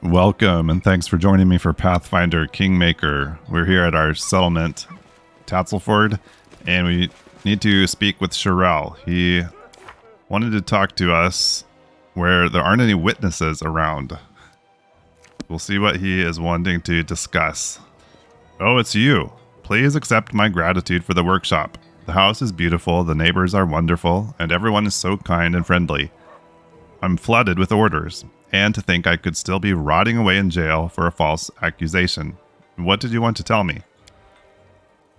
Welcome, and thanks for joining me for Pathfinder Kingmaker. We're here at our settlement, Tatzelford, and we need to speak with Sherelle. He wanted to talk to us where there aren't any witnesses around. We'll see what he is wanting to discuss. Oh, it's you. Please accept my gratitude for the workshop. The house is beautiful, the neighbors are wonderful, and everyone is so kind and friendly. I'm flooded with orders, and to think I could still be rotting away in jail for a false accusation. What did you want to tell me?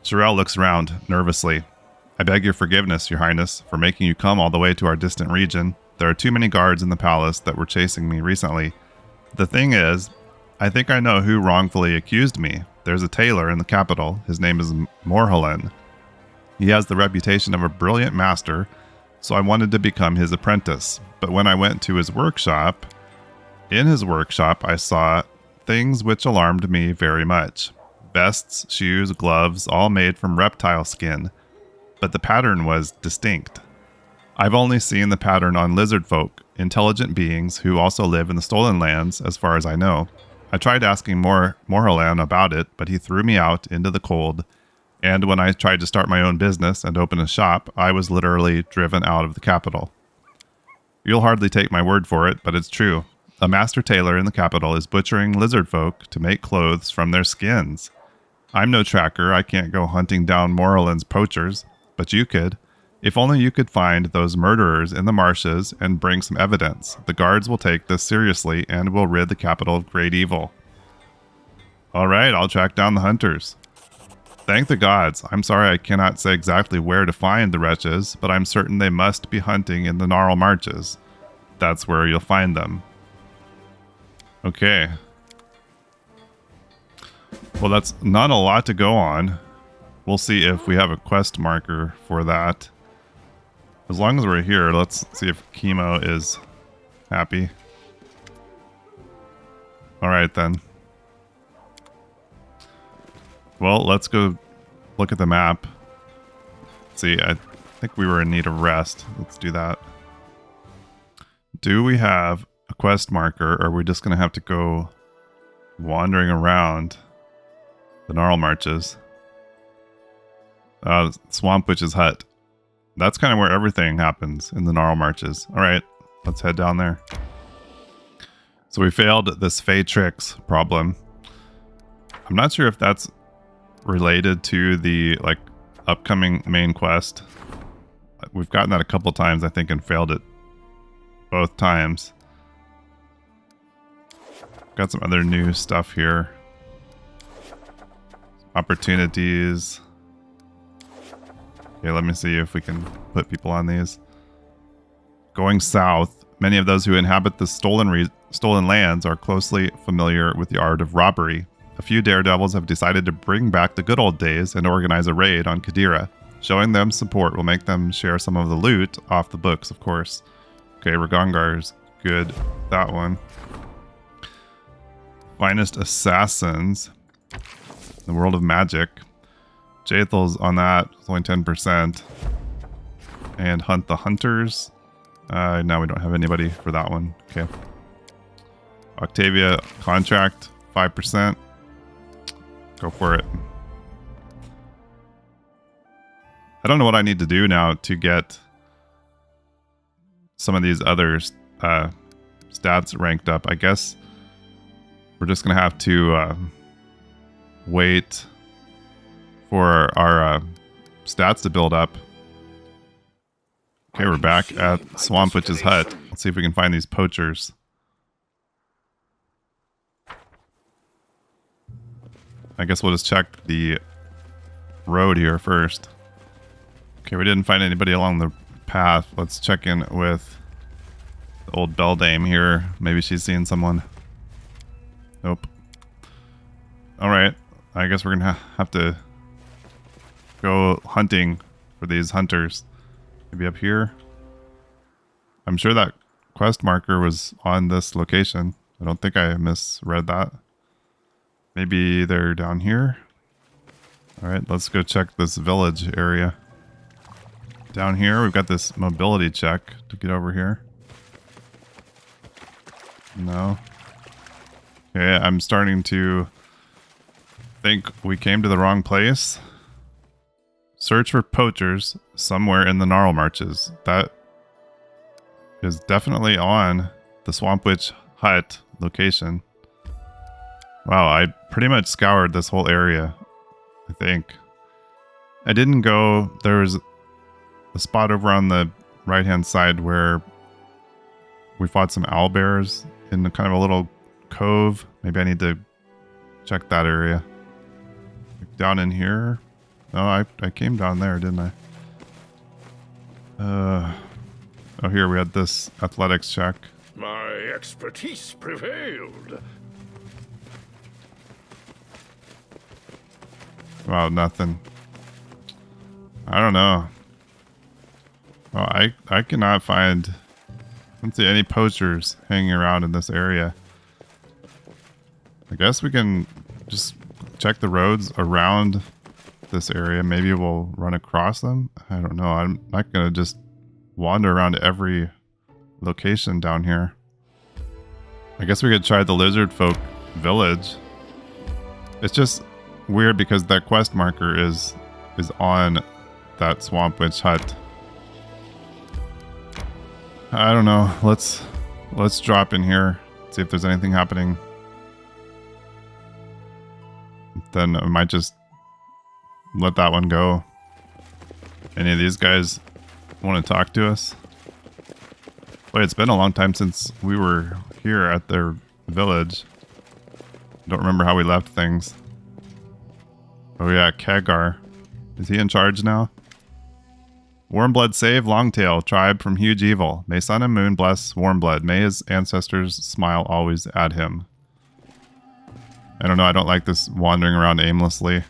Sherelle looks around nervously. I beg your forgiveness, Your Highness, for making you come all the way to our distant region. There are too many guards in the palace that were chasing me recently. The thing is, I think I know who wrongfully accused me. There's a tailor in the capital. His name is Morhalan. He has the reputation of a brilliant master, so I wanted to become his apprentice. But when I went to his workshop, in his workshop I saw things which alarmed me very much. Vests, shoes, gloves, all made from reptile skin. But the pattern was distinct. I've only seen the pattern on lizard folk, intelligent beings who also live in the stolen lands, as far as I know. I tried asking Morhalan about it, but he threw me out into the cold. And when I tried to start my own business and open a shop, I was literally driven out of the capital. You'll hardly take my word for it, but it's true. A master tailor in the capital is butchering lizard folk to make clothes from their skins. I'm no tracker. I can't go hunting down Morhalan's poachers, but you could. If only you could find those murderers in the marshes and bring some evidence. The guards will take this seriously and will rid the capital of great evil. All right, I'll track down the hunters. Thank the gods. I'm sorry I cannot say exactly where to find the wretches, but I'm certain they must be hunting in the Gnarl Marches. That's where you'll find them. Okay. Well, that's not a lot to go on. We'll see if we have a quest marker for that. As long as we're here, let's see if Chemo is happy. Alright then. Well, let's go look at the map. See, I think we were in need of rest. Let's do that. Do we have a quest marker, or are we just going to have to go wandering around the Gnarl Marches? Swamp Witch's hut. That's kind of where everything happens in the Gnarl Marches. Alright, let's head down there. So we failed this Fey Tricks problem. I'm not sure if that's related to the upcoming main quest. We've gotten that a couple times, I think, and failed it both times. Got some other new stuff here. Opportunities. Okay, let me see if we can put people on these. Going south, many of those who inhabit the stolen lands are closely familiar with the art of robbery. A few daredevils have decided to bring back the good old days and organize a raid on Qadira. Showing them support will make them share some of the loot off the books, of course. Okay, Ragongar's good. That one. Finest assassins in the world of magic. Jathel's on that. It's only 10%. And Hunt the Hunters. Now we don't have anybody for that one. Okay. Octavia contract 5%. Go for it. I don't know what I need to do now to get some of these other stats ranked up. I guess we're just going to have to wait for our stats to build up. Okay, we're back at Swamp Witch's hut. Let's see if we can find these poachers. I guess we'll just check the road here first. Okay, we didn't find anybody along the path. Let's check in with the old beldame here. Maybe she's seen someone. Nope. Alright, I guess we're gonna have to go hunting for these hunters. Maybe up here. I'm sure that quest marker was on this location. I don't think I misread that. Maybe they're down here. Alright, let's go check this village area. Down here, we've got this mobility check to get over here. No. Okay, I'm starting to think we came to the wrong place. Search for poachers somewhere in the Gnarl Marches. That is definitely on the Swamp Witch Hut location. Wow, I pretty much scoured this whole area, I think. I didn't go... There was a spot over on the right-hand side where we fought some owlbears in kind of a little cove. Maybe I need to check that area. Down in here? No, I came down there, didn't I? Oh, here we had this athletics check. My expertise prevailed. Wow, nothing. I don't know. Well, I cannot find... I don't see any poachers hanging around in this area. I guess we can just check the roads around this area. Maybe we'll run across them. I don't know. I'm not going to just wander around every location down here. I guess we could try the lizard folk village. It's just weird because that quest marker is on that Swamp Witch Hut. I don't know. Let's drop in here, see if there's anything happening. Then I might just let that one go. Any of these guys want to talk to us? Boy, it's been a long time since we were here at their village. Don't remember how we left things. Oh yeah, Kagar. Is he in charge now? Warmblood save Longtail, tribe from huge evil. May sun and moon bless Warmblood. May his ancestors smile always at him. I don't know, I don't like this wandering around aimlessly.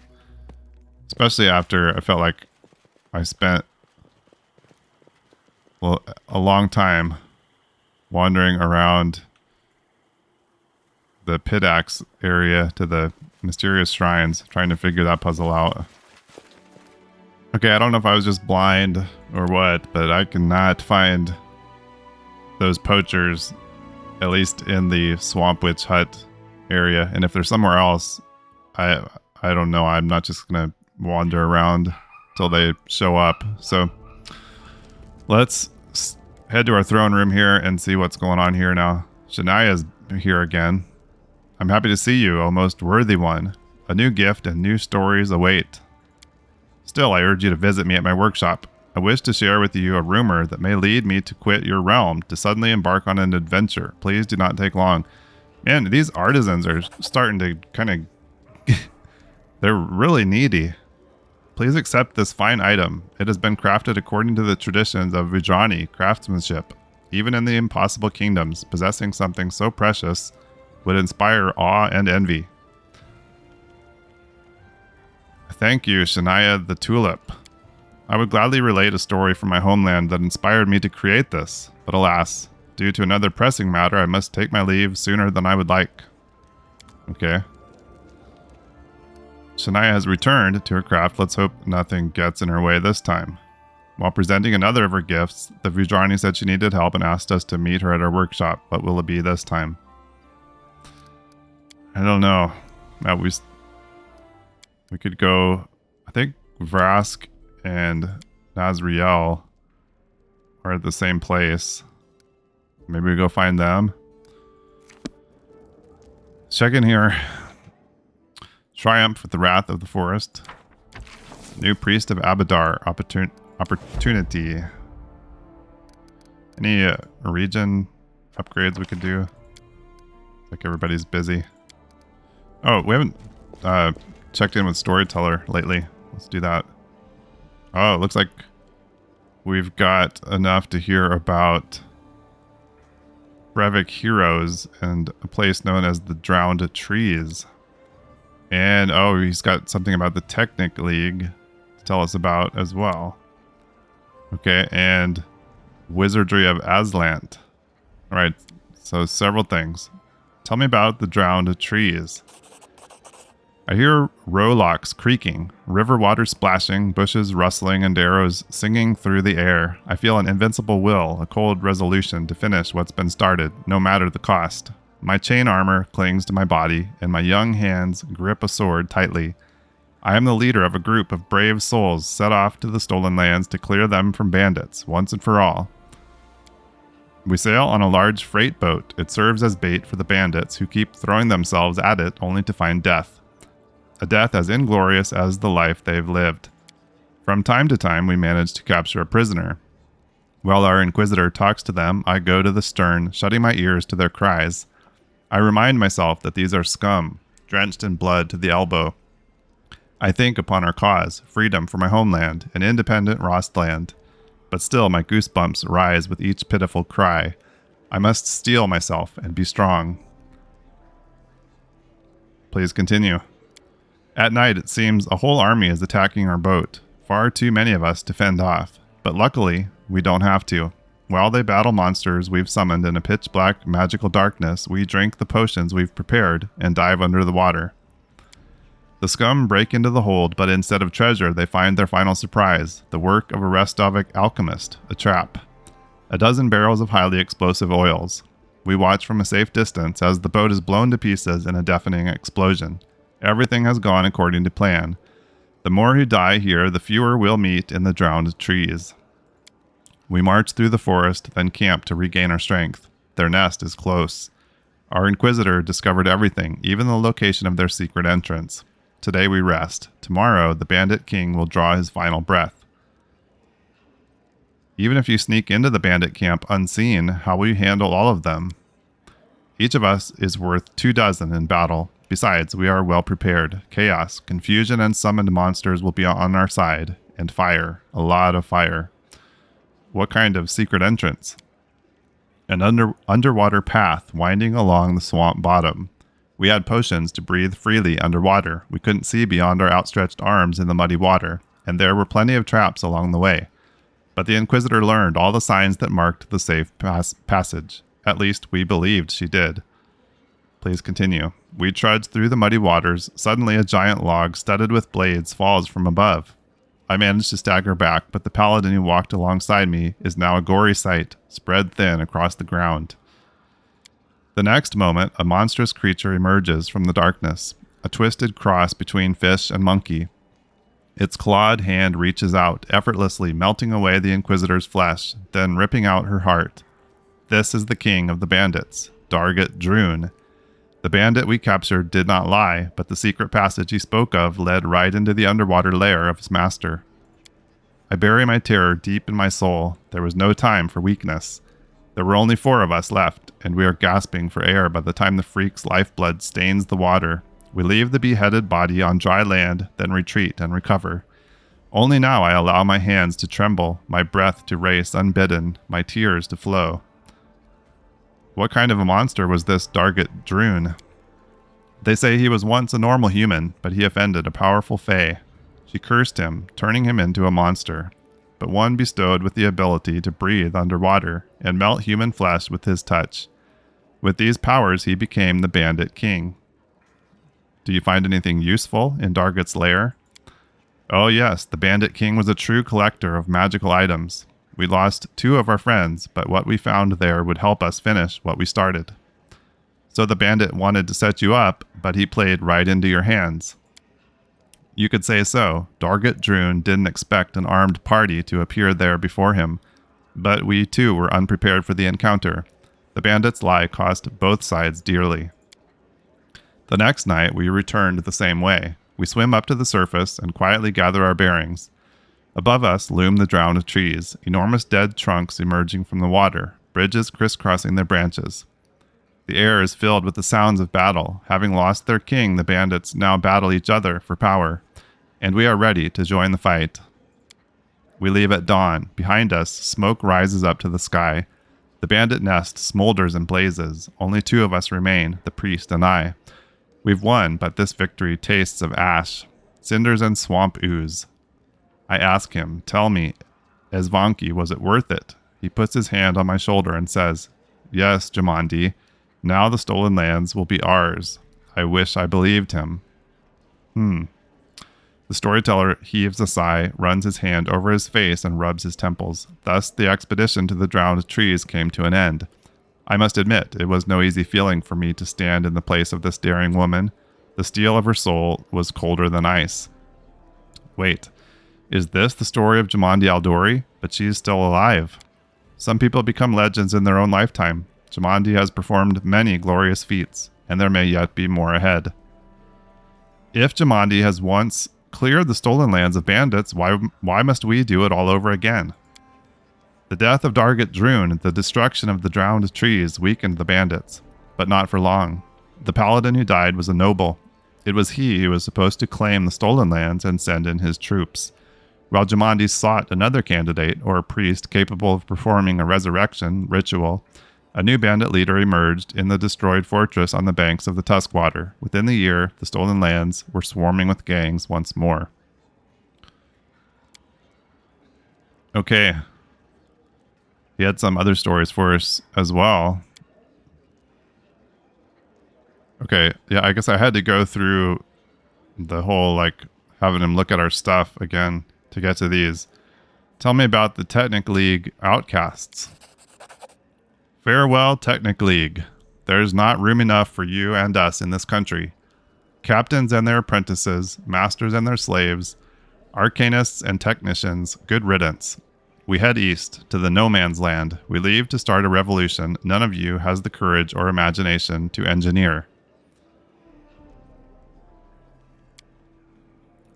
Especially after I felt like I spent, well, a long time wandering around the Pit Axe area to the mysterious shrines, trying to figure that puzzle out. Okay, I don't know if I was just blind or what, but I cannot find those poachers, at least in the Swamp Witch Hut area. And if they're somewhere else, I don't know. I'm not just going to wander around till they show up. So let's head to our throne room here and see what's going on here now. Shania's here again. I'm happy to see you, O most worthy one. A new gift and new stories await. Still, I urge you to visit me at my workshop. I wish to share with you a rumor that may lead me to quit your realm to suddenly embark on an adventure. Please do not take long. Man, these artisans are starting to kind of... They're really needy. Please accept this fine item. It has been crafted according to the traditions of Vajrani craftsmanship. Even in the impossible kingdoms, possessing something so precious would inspire awe and envy. Thank you, Shania the Tulip. I would gladly relate a story from my homeland that inspired me to create this, but alas, due to another pressing matter, I must take my leave sooner than I would like. Okay. Shania has returned to her craft. Let's hope nothing gets in her way this time. While presenting another of her gifts, the Vajrani said she needed help and asked us to meet her at our workshop. What will it be this time? I don't know. Now we could go, I think Vrask and Nazriel are at the same place. Maybe we go find them. Check in here. Triumph with the Wrath of the Forest. New Priest of Abadar. Opportunity. Any region upgrades we could do? Like everybody's busy. Oh, we haven't checked in with Storyteller lately. Let's do that. Oh, it looks like we've got enough to hear about Brevik heroes and a place known as the Drowned Trees. And, oh, he's got something about the Technic League to tell us about as well. Okay, and Wizardry of Aslant. Alright, so several things. Tell me about the Drowned Trees. I hear rowlocks creaking, river water splashing, bushes rustling, and arrows singing through the air. I feel an invincible will, a cold resolution to finish what's been started, no matter the cost. My chain armor clings to my body, and my young hands grip a sword tightly. I am the leader of a group of brave souls set off to the stolen lands to clear them from bandits, once and for all. We sail on a large freight boat. It serves as bait for the bandits who keep throwing themselves at it only to find death. A death as inglorious as the life they've lived. From time to time, we manage to capture a prisoner. While our Inquisitor talks to them, I go to the stern, shutting my ears to their cries. I remind myself that these are scum, drenched in blood to the elbow. I think upon our cause, freedom for my homeland, an independent Rostland. But still my goosebumps rise with each pitiful cry. I must steel myself and be strong. Please continue. At night, it seems a whole army is attacking our boat. Far too many of us to fend off. But luckily, we don't have to. While they battle monsters we've summoned in a pitch-black magical darkness, we drink the potions we've prepared and dive under the water. The scum break into the hold, but instead of treasure, they find their final surprise, the work of a Restovic alchemist, a trap. A dozen barrels of highly explosive oils. We watch from a safe distance as the boat is blown to pieces in a deafening explosion. Everything has gone according to plan. The more who die here, the fewer we'll meet in the drowned trees. We march through the forest, then camp to regain our strength. Their nest is close. Our Inquisitor discovered everything, even the location of their secret entrance. Today we rest. Tomorrow, the Bandit King will draw his final breath. Even if you sneak into the bandit camp unseen, how will you handle all of them? Each of us is worth 24 in battle. Besides, we are well prepared. Chaos, confusion, and summoned monsters will be on our side. And fire. A lot of fire. What kind of secret entrance? An underwater path winding along the swamp bottom. We had potions to breathe freely underwater. We couldn't see beyond our outstretched arms in the muddy water, and there were plenty of traps along the way. But the Inquisitor learned all the signs that marked the safe passage. At least, we believed she did. Please continue. We trudged through the muddy waters. Suddenly, a giant log studded with blades falls from above. I managed to stagger back, but the paladin who walked alongside me is now a gory sight, spread thin across the ground. The next moment, a monstrous creature emerges from the darkness, a twisted cross between fish and monkey. Its clawed hand reaches out, effortlessly melting away the Inquisitor's flesh, then ripping out her heart. This is the king of the bandits, Dargot Droon. The bandit we captured did not lie, but the secret passage he spoke of led right into the underwater lair of his master. I bury my terror deep in my soul. There was no time for weakness. There were only 4 of us left, and we are gasping for air by the time the freak's lifeblood stains the water. We leave the beheaded body on dry land, then retreat and recover. Only now I allow my hands to tremble, my breath to race unbidden, my tears to flow. What kind of a monster was this Dargot Droon? They say he was once a normal human, but he offended a powerful fae. She cursed him, turning him into a monster, but one bestowed with the ability to breathe underwater and melt human flesh with his touch. With these powers, he became the Bandit King. Do you find anything useful in Dargot's lair? Oh yes, the Bandit King was a true collector of magical items. We lost 2 of our friends, but what we found there would help us finish what we started. So the bandit wanted to set you up, but he played right into your hands. You could say so. Dargot Droon didn't expect an armed party to appear there before him, but we too were unprepared for the encounter. The bandit's lie cost both sides dearly. The next night, we returned the same way. We swim up to the surface and quietly gather our bearings. Above us loom the drowned trees, enormous dead trunks emerging from the water, bridges crisscrossing their branches. The air is filled with the sounds of battle. Having lost their king, the bandits now battle each other for power, and we are ready to join the fight. We leave at dawn. Behind us, smoke rises up to the sky. The bandit nest smolders and blazes. Only 2 of us remain, the priest and I. We've won, but this victory tastes of ash, cinders and swamp ooze. I ask him, tell me, Esvanki, was it worth it? He puts his hand on my shoulder and says, yes, Jamandi, now the stolen lands will be ours. I wish I believed him. The storyteller heaves a sigh, runs his hand over his face and rubs his temples. Thus the expedition to the drowned trees came to an end. I must admit, it was no easy feeling for me to stand in the place of this daring woman. The steel of her soul was colder than ice. Wait, is this the story of Jamandi Aldori? But she is still alive. Some people become legends in their own lifetime. Jamandi has performed many glorious feats, and there may yet be more ahead. If Jamandi has once cleared the stolen lands of bandits, why must we do it all over again? The death of Dargit Droon, the destruction of the drowned trees, weakened the bandits, but not for long. The paladin who died was a noble. It was he who was supposed to claim the stolen lands and send in his troops. While Jamandi sought another candidate, or a priest capable of performing a resurrection ritual, a new bandit leader emerged in the destroyed fortress on the banks of the Tuskwater. Within the year, the stolen lands were swarming with gangs once more. Okay. He had some other stories for us as well. Okay, yeah, I guess I had to go through the whole, like, having him look at our stuff again to get to these. Tell me about the Technic League outcasts. Farewell, Technic League. There's not room enough for you and us in this country. Captains and their apprentices, masters and their slaves, arcanists and technicians, good riddance. We head east to the no man's land. We leave to start a revolution none of you has the courage or imagination to engineer.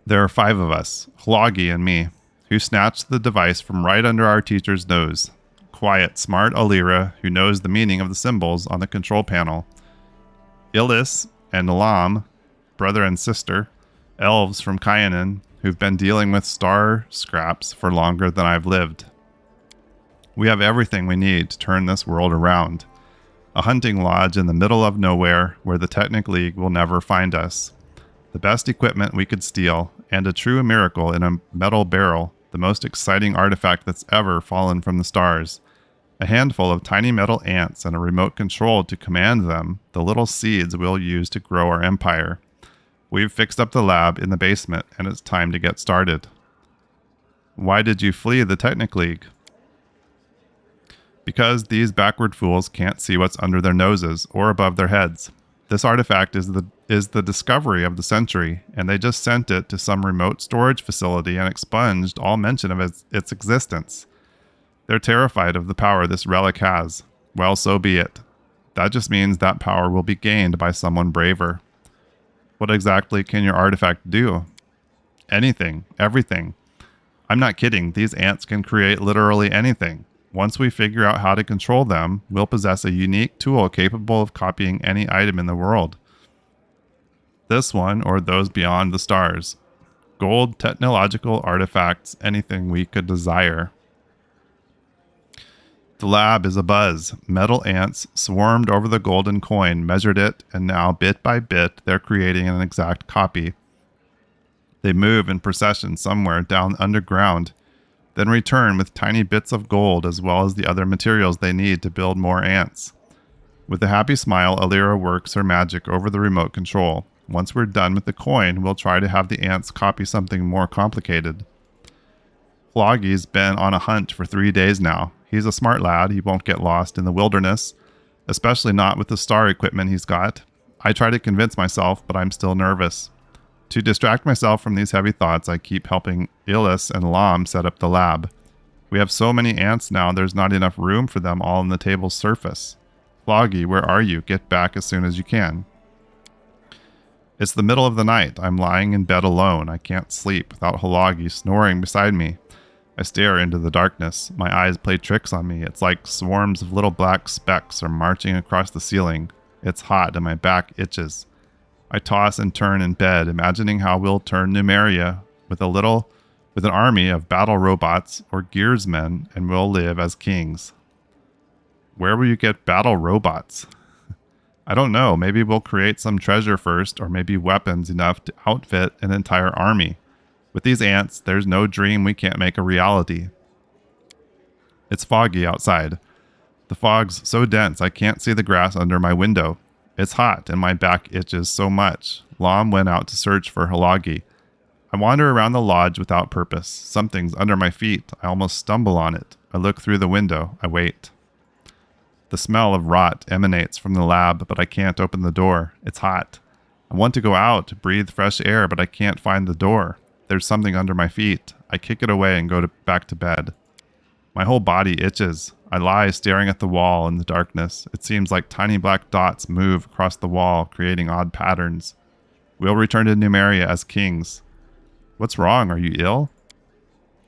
There are 5 of us, Hlagi and me, who snatched the device from right under our teacher's nose. Quiet, smart Alira, who knows the meaning of the symbols on the control panel. Ilis and Elam, brother and sister, elves from Kyanan, who've been dealing with star scraps for longer than I've lived. We have everything we need to turn this world around. A hunting lodge in the middle of nowhere where the Technic League will never find us. The best equipment we could steal, and a true miracle in a metal barrel, the most exciting artifact that's ever fallen from the stars. A handful of tiny metal ants and a remote control to command them, the little seeds we'll use to grow our empire. We've fixed up the lab in the basement, and it's time to get started. Why did you flee the Technic League? Because these backward fools can't see what's under their noses or above their heads. This artifact is the discovery of the century, and they just sent it to some remote storage facility and expunged all mention of its existence. They're terrified of the power this relic has. Well, so be it. That just means that power will be gained by someone braver. What exactly can your artifact do? Anything. Everything. I'm not kidding. These ants can create literally anything. Once we figure out how to control them, we'll possess a unique tool capable of copying any item in the world. This one or those beyond the stars. Gold, technological artifacts, anything we could desire. The lab is abuzz. Metal ants swarmed over the golden coin, measured it, and now, bit by bit, they're creating an exact copy. They move in procession somewhere down underground, then return with tiny bits of gold as well as the other materials they need to build more ants. With a happy smile, Alira works her magic over the remote control. Once we're done with the coin, we'll try to have the ants copy something more complicated. Floggy's been on a hunt for 3 days now. He's a smart lad. He won't get lost in the wilderness, especially not with the star equipment he's got. I try to convince myself, but I'm still nervous. To distract myself from these heavy thoughts, I keep helping Ilis and Lam set up the lab. We have so many ants now, there's not enough room for them all on the table's surface. Floggy, where are you? Get back as soon as you can. It's the middle of the night. I'm lying in bed alone. I can't sleep without Halagi snoring beside me. I stare into the darkness. My eyes play tricks on me. It's like swarms of little black specks are marching across the ceiling. It's hot and my back itches. I toss and turn in bed, imagining how we'll turn Numeria with an army of battle robots or gearsmen, and we'll live as kings. Where will you get battle robots? I don't know. Maybe we'll create some treasure first, or maybe weapons enough to outfit an entire army. With these ants, there's no dream we can't make a reality. It's foggy outside. The fog's so dense I can't see the grass under my window. It's hot and my back itches so much. Lam went out to search for Halagi. I wander around the lodge without purpose. Something's under my feet. I almost stumble on it. I look through the window. I wait. The smell of rot emanates from the lab, but I can't open the door. It's hot. I want to go out, breathe fresh air, but I can't find the door. There's something under my feet. I kick it away and go back to bed. My whole body itches. I lie staring at the wall in the darkness. It seems like tiny black dots move across the wall, creating odd patterns. We'll return to Numeria as kings. What's wrong? Are you ill?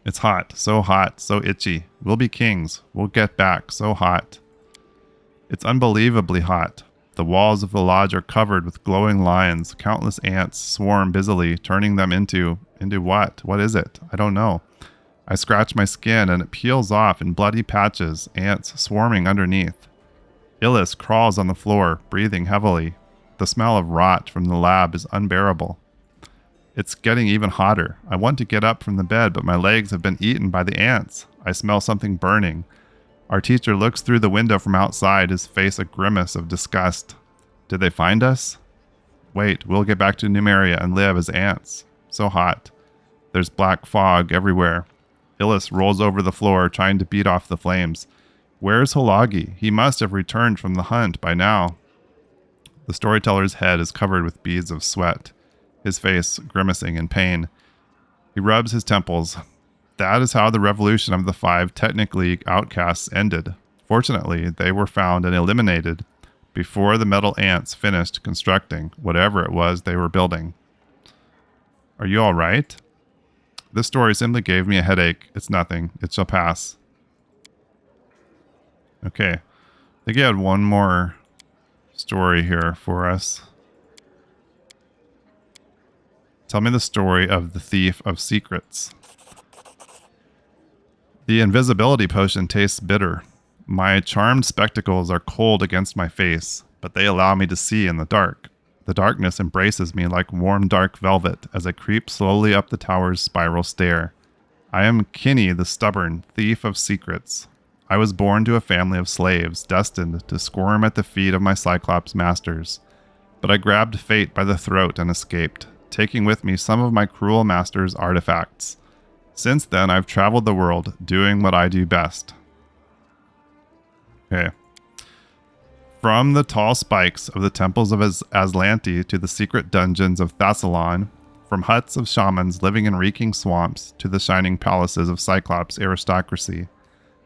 It's hot, so itchy. We'll be kings. We'll get back, so hot. It's unbelievably hot. The walls of the lodge are covered with glowing lines. Countless ants swarm busily, turning them into what? What is it? I don't know. I scratch my skin and it peels off in bloody patches, ants swarming underneath. Illis crawls on the floor, breathing heavily. The smell of rot from the lab is unbearable. It's getting even hotter. I want to get up from the bed, but my legs have been eaten by the ants. I smell something burning. Our teacher looks through the window from outside, his face a grimace of disgust. Did they find us? Wait, we'll get back to Numeria and live as ants. So hot. There's black fog everywhere. Illis rolls over the floor, trying to beat off the flames. Where's Holagi? He must have returned from the hunt by now. The storyteller's head is covered with beads of sweat, his face grimacing in pain. He rubs his temples. That is how the revolution of the 5 technically outcasts ended. Fortunately, they were found and eliminated before the metal ants finished constructing whatever it was they were building. Are you all right? This story simply gave me a headache. It's nothing. It shall pass. Okay. I think you had one more story here for us. Tell me the story of the Thief of Secrets. The invisibility potion tastes bitter. My charmed spectacles are cold against my face, but they allow me to see in the dark. The darkness embraces me like warm dark velvet as I creep slowly up the tower's spiral stair. I am Kinney the Stubborn, Thief of Secrets. I was born to a family of slaves, destined to squirm at the feet of my Cyclops masters. But I grabbed fate by the throat and escaped, taking with me some of my cruel master's artifacts. Since then, I've traveled the world, doing what I do best. Okay. From the tall spikes of the temples of Aslanti to the secret dungeons of Thassalon, from huts of shamans living in reeking swamps to the shining palaces of Cyclops aristocracy,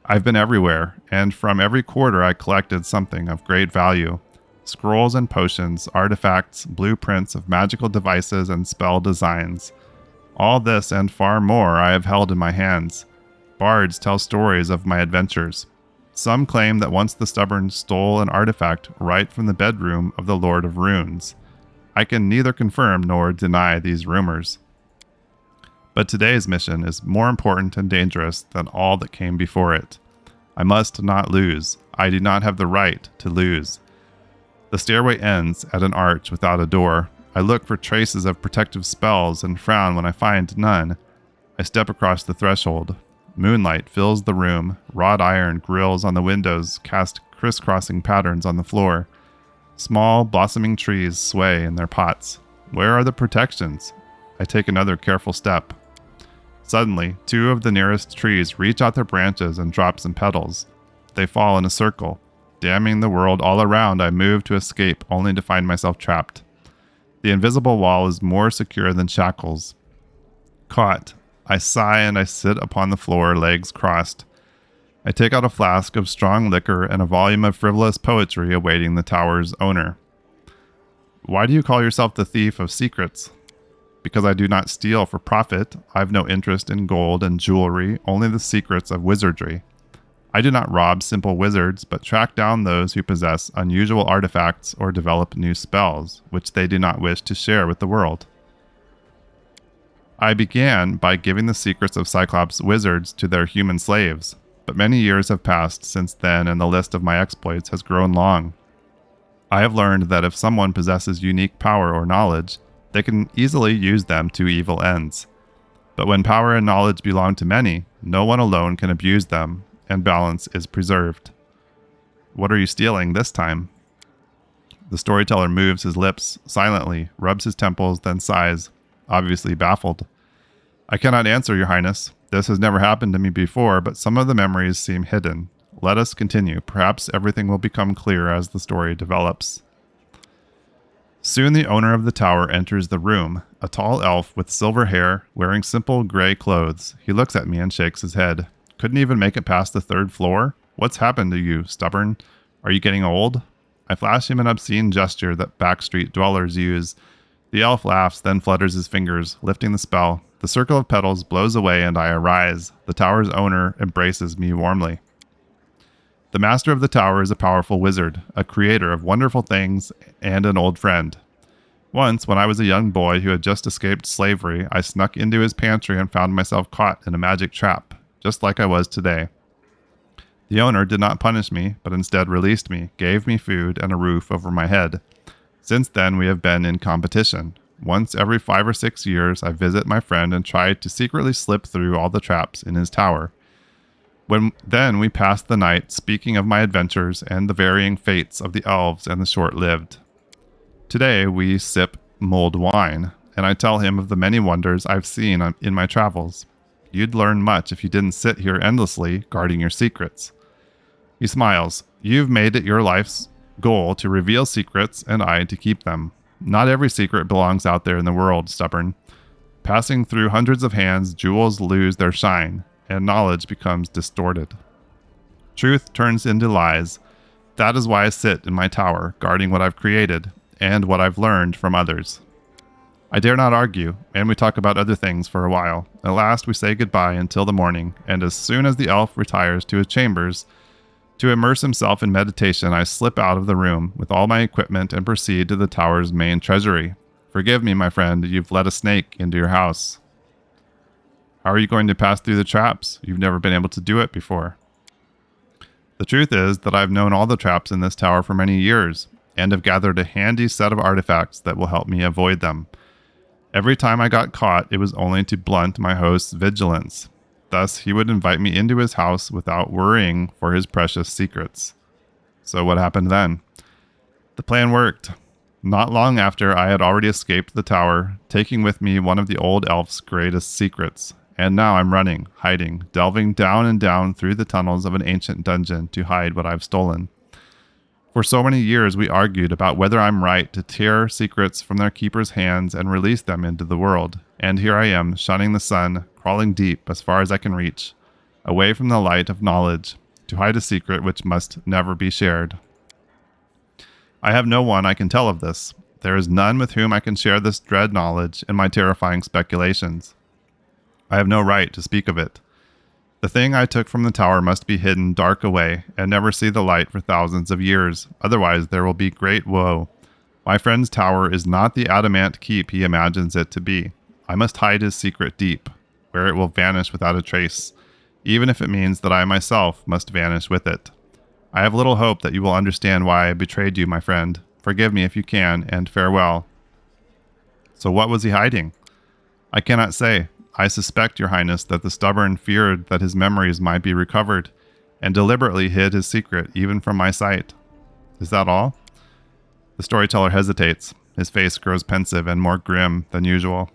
I've been everywhere, and from every quarter I collected something of great value. Scrolls and potions, artifacts, blueprints of magical devices and spell designs. All this and far more I have held in my hands. Bards tell stories of my adventures. Some claim that once the Stubborn stole an artifact right from the bedroom of the Lord of Runes. I can neither confirm nor deny these rumors. But today's mission is more important and dangerous than all that came before it. I must not lose. I do not have the right to lose. The stairway ends at an arch without a door. I look for traces of protective spells and frown when I find none. I step across the threshold. Moonlight fills the room. Wrought iron grills on the windows cast crisscrossing patterns on the floor. Small, blossoming trees sway in their pots. Where are the protections? I take another careful step. Suddenly, 2 of the nearest trees reach out their branches and drop some petals. They fall in a circle. Damning the world all around, I move to escape, only to find myself trapped. The invisible wall is more secure than shackles. Caught. I sigh and I sit upon the floor, legs crossed. I take out a flask of strong liquor and a volume of frivolous poetry awaiting the tower's owner. Why do you call yourself the Thief of Secrets? Because I do not steal for profit. I've no interest in gold and jewelry, only the secrets of wizardry. I do not rob simple wizards, but track down those who possess unusual artifacts or develop new spells, which they do not wish to share with the world. I began by giving the secrets of Cyclops wizards to their human slaves, but many years have passed since then and the list of my exploits has grown long. I have learned that if someone possesses unique power or knowledge, they can easily use them to evil ends. But when power and knowledge belong to many, no one alone can abuse them, and balance is preserved. What are you stealing this time? The storyteller moves his lips silently, rubs his temples, then sighs, obviously baffled. I cannot answer, Your Highness. This has never happened to me before, but some of the memories seem hidden, Let us continue. Perhaps everything will become clear as the story develops. Soon the owner of the tower enters the room, a tall elf with silver hair, wearing simple gray clothes. He looks at me and shakes his head. Couldn't even make it past the 3rd floor? What's happened to you, stubborn? Are you getting old? I flash him an obscene gesture that backstreet dwellers use. The elf laughs, then flutters his fingers, lifting the spell. The circle of petals blows away and I arise. The tower's owner embraces me warmly. The master of the tower is a powerful wizard, a creator of wonderful things, and an old friend. Once, when I was a young boy who had just escaped slavery, I snuck into his pantry and found myself caught in a magic trap, just like I was today. The owner did not punish me, but instead released me, gave me food and a roof over my head. Since then, we have been in competition. Once every 5 or 6 years, I visit my friend and try to secretly slip through all the traps in his tower. Then we pass the night speaking of my adventures and the varying fates of the elves and the short-lived. Today we sip mulled wine, and I tell him of the many wonders I've seen in my travels. You'd learn much if you didn't sit here endlessly guarding your secrets. He smiles. You've made it your life's goal to reveal secrets and I to keep them. Not every secret belongs out there in the world, stubborn. Passing through hundreds of hands, jewels lose their shine, and knowledge becomes distorted. Truth turns into lies. That is why I sit in my tower, guarding what I've created and what I've learned from others. I dare not argue, and we talk about other things for a while. At last we say goodbye until the morning, and as soon as the elf retires to his chambers to immerse himself in meditation, I slip out of the room with all my equipment and proceed to the tower's main treasury. Forgive me, my friend, you've let a snake into your house. How are you going to pass through the traps? You've never been able to do it before. The truth is that I've known all the traps in this tower for many years, and have gathered a handy set of artifacts that will help me avoid them. Every time I got caught, it was only to blunt my host's vigilance. Thus, he would invite me into his house without worrying for his precious secrets. So what happened then? The plan worked. Not long after, I had already escaped the tower, taking with me one of the old elf's greatest secrets. And now I'm running, hiding, delving down and down through the tunnels of an ancient dungeon to hide what I've stolen. For so many years, we argued about whether I'm right to tear secrets from their keeper's hands and release them into the world. And here I am, shunning the sun, crawling deep as far as I can reach, away from the light of knowledge, to hide a secret which must never be shared. I have no one I can tell of this. There is none with whom I can share this dread knowledge and my terrifying speculations. I have no right to speak of it. The thing I took from the tower must be hidden dark away and never see the light for thousands of years. Otherwise, there will be great woe. My friend's tower is not the adamant keep he imagines it to be. I must hide his secret deep, where it will vanish without a trace, even if it means that I myself must vanish with it. I have little hope that you will understand why I betrayed you, my friend. Forgive me if you can, and farewell. So what was he hiding? I cannot say. I suspect, Your Highness, that the stubborn feared that his memories might be recovered, and deliberately hid his secret even from my sight. Is that all? The storyteller hesitates. His face grows pensive and more grim than usual.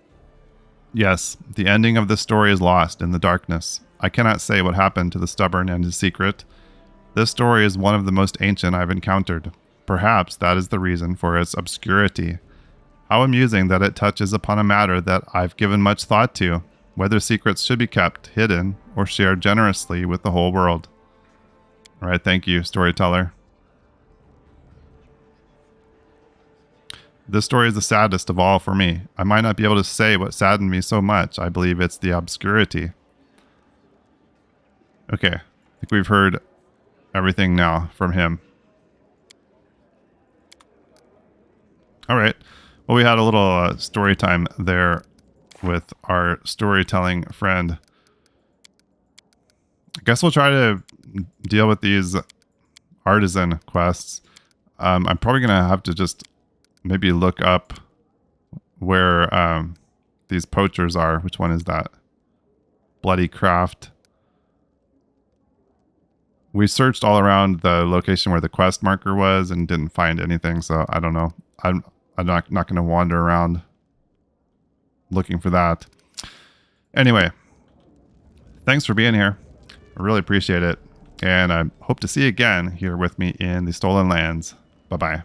Yes, the ending of this story is lost in the darkness. I cannot say what happened to the stubborn and his secret. This story is one of the most ancient I've encountered. Perhaps that is the reason for its obscurity. How amusing that it touches upon a matter that I've given much thought to, whether secrets should be kept hidden or shared generously with the whole world. All right, thank you, storyteller. This story is the saddest of all for me. I might not be able to say what saddened me so much. I believe it's the obscurity. Okay, I think we've heard everything now from him. All right. Well, we had a little story time there with our storytelling friend. I guess we'll try to deal with these artisan quests. I'm probably going to have to just maybe look up where these poachers are. Which one is that? Bloody Craft. We searched all around the location where the quest marker was and didn't find anything, so I don't know. I'm not going to wander around looking for that. Anyway, thanks for being here. I really appreciate it. And I hope to see you again here with me in the Stolen Lands. Bye-bye.